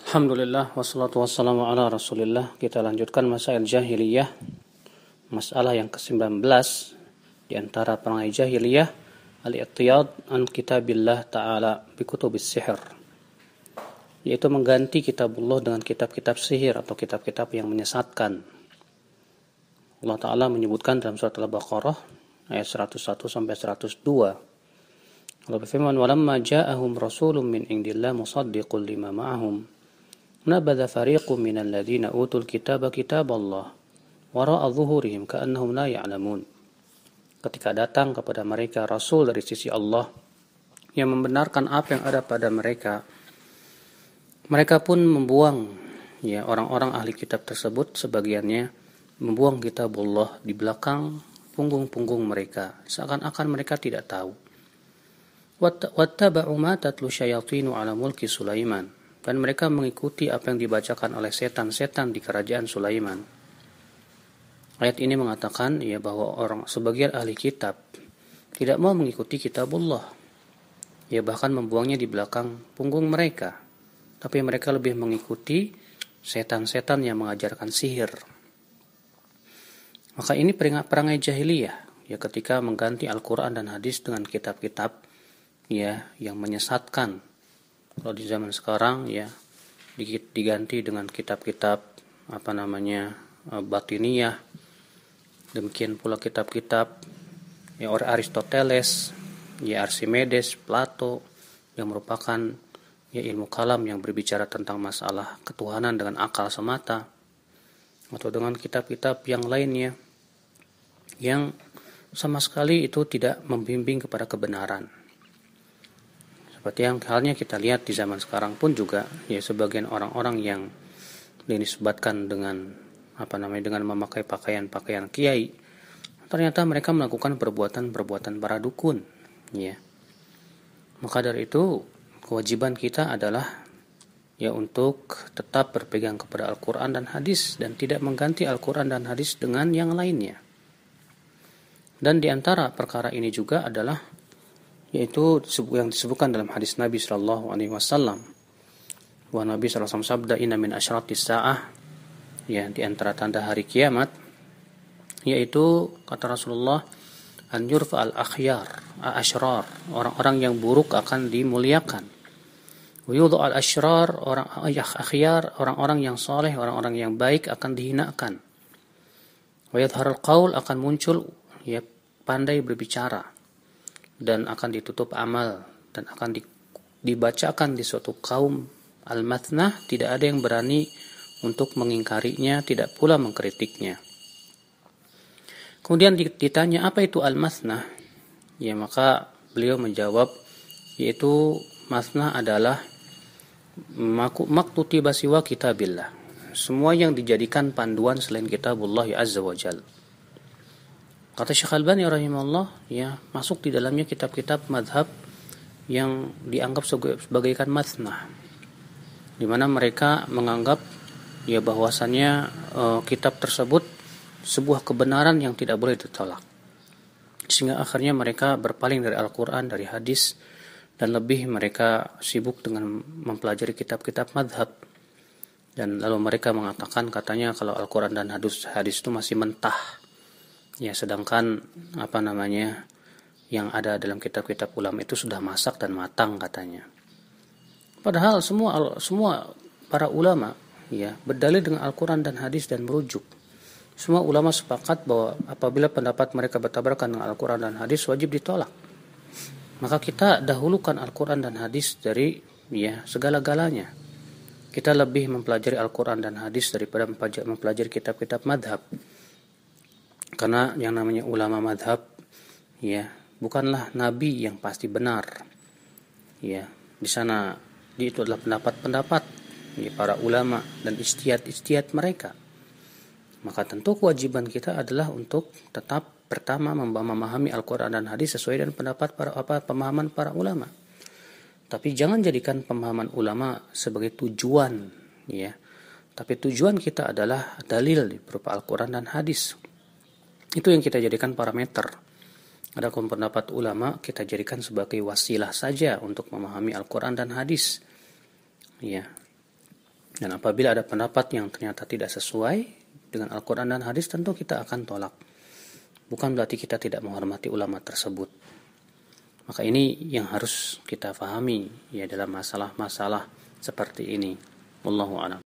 Alhamdulillah wassalatu wassalamu ala Rasulillah. Kita lanjutkan masail jahiliyah. Masalah yang ke-19 di antara perangai jahiliyah, al-i'tiyad an kitabillah ta'ala bi kutubis sihr. Yaitu mengganti kitabullah dengan kitab-kitab sihir atau kitab-kitab yang menyesatkan. Allah Ta'ala menyebutkan dalam surat Al-Baqarah ayat 101 sampai 102. Allah berfirman, "Walamma ja'ahum rasulun min indillah musaddiqun lima ma'ahum nabadha fariqun minal ladzina utul kitaba kitaballah wara'a dhuhurihim ka'annahum la ya'lamun." Ketika datang kepada mereka rasul dari sisi Allah yang membenarkan apa yang ada pada mereka, mereka pun membuang orang-orang ahli kitab tersebut, sebagiannya membuang kitabullah di belakang punggung-punggung mereka, seakan-akan mereka tidak tahu. Wattaba'u ma tatlu syayatinu ala mulki Sulaiman, dan mereka mengikuti apa yang dibacakan oleh setan-setan di kerajaan Sulaiman. Ayat ini mengatakan bahwa sebagian ahli kitab tidak mau mengikuti kitabullah, bahkan membuangnya di belakang punggung mereka, tapi mereka lebih mengikuti setan-setan yang mengajarkan sihir. Maka ini perangai jahiliyah, ketika mengganti Al-Quran dan hadis dengan kitab-kitab yang menyesatkan. Kalau di zaman sekarang diganti dengan kitab-kitab batiniyah. Demikian pula kitab-kitab Aristoteles, Archimedes, Plato, yang merupakan ilmu kalam yang berbicara tentang masalah ketuhanan dengan akal semata, atau dengan kitab-kitab yang lainnya yang sama sekali itu tidak membimbing kepada kebenaran. Seperti yang halnya kita lihat di zaman sekarang pun juga, sebagian orang-orang yang dinisbatkan dengan dengan memakai pakaian-pakaian kiai, ternyata mereka melakukan perbuatan-perbuatan para dukun. Maka dari itu kewajiban kita adalah untuk tetap berpegang kepada Al-Quran dan hadis dan tidak mengganti Al-Quran dan hadis dengan yang lainnya. Dan di antara perkara ini juga adalah yaitu yang disebutkan dalam hadis Nabi sallallahu alaihi wasallam. Wa Nabi sallallahu alaihi wasallam sabda, "Inna min asyratis saah," di antara tanda hari kiamat, yaitu kata Rasulullah, "an yurfa al-asyrar, orang-orang yang buruk akan dimuliakan. Wa yudha al-asyrar, orang-orang yang saleh, orang-orang yang baik akan dihinakan. Wa yadhhar al-qaul, akan muncul pandai berbicara, dan akan ditutup amal, dan akan dibacakan di suatu kaum al-mathnah, tidak ada yang berani untuk mengingkarinya, tidak pula mengkritiknya." Kemudian ditanya apa itu al-mathnah, maka beliau menjawab, yaitu mathnah adalah maktutiba siwa kitabillah, semua yang dijadikan panduan selain kitabullah azza wa jalla. Kata Syekh Albani rahimahullah, masuk di dalamnya kitab-kitab madhab yang dianggap sebagaikan mathnah, di mana mereka menganggap bahwasannya kitab tersebut sebuah kebenaran yang tidak boleh ditolak, sehingga akhirnya mereka berpaling dari Al-Quran, dari hadis, dan lebih mereka sibuk dengan mempelajari kitab-kitab madhab. Dan lalu mereka mengatakan, katanya kalau Al-Quran dan hadis itu masih mentah, sedangkan yang ada dalam kitab-kitab ulama itu sudah masak dan matang katanya. Padahal semua para ulama berdalil dengan Al-Quran dan hadis dan merujuk. Semua ulama sepakat bahwa apabila pendapat mereka bertabrakan dengan Al-Quran dan hadis, wajib ditolak. Maka kita dahulukan Al-Quran dan hadis dari segala-galanya. Kita lebih mempelajari Al-Quran dan hadis daripada mempelajari kitab-kitab madhab. Karena yang namanya ulama madhab bukanlah nabi yang pasti benar. Di sana itu adalah pendapat-pendapat para ulama dan ijtihad mereka. Maka tentu kewajiban kita adalah untuk tetap pertama memahami Al-Quran dan hadis sesuai dengan pemahaman para ulama. Tapi jangan jadikan pemahaman ulama sebagai tujuan, Tapi tujuan kita adalah dalil berupa Al-Quran dan hadis. Itu yang kita jadikan parameter. Adapun pendapat ulama kita jadikan sebagai wasilah saja untuk memahami Al-Quran dan hadis. Dan apabila ada pendapat yang ternyata tidak sesuai dengan Al-Quran dan hadis, tentu kita akan tolak. Bukan berarti kita tidak menghormati ulama tersebut. Maka ini yang harus kita pahami ya dalam masalah-masalah seperti ini. Wallahu a'lam.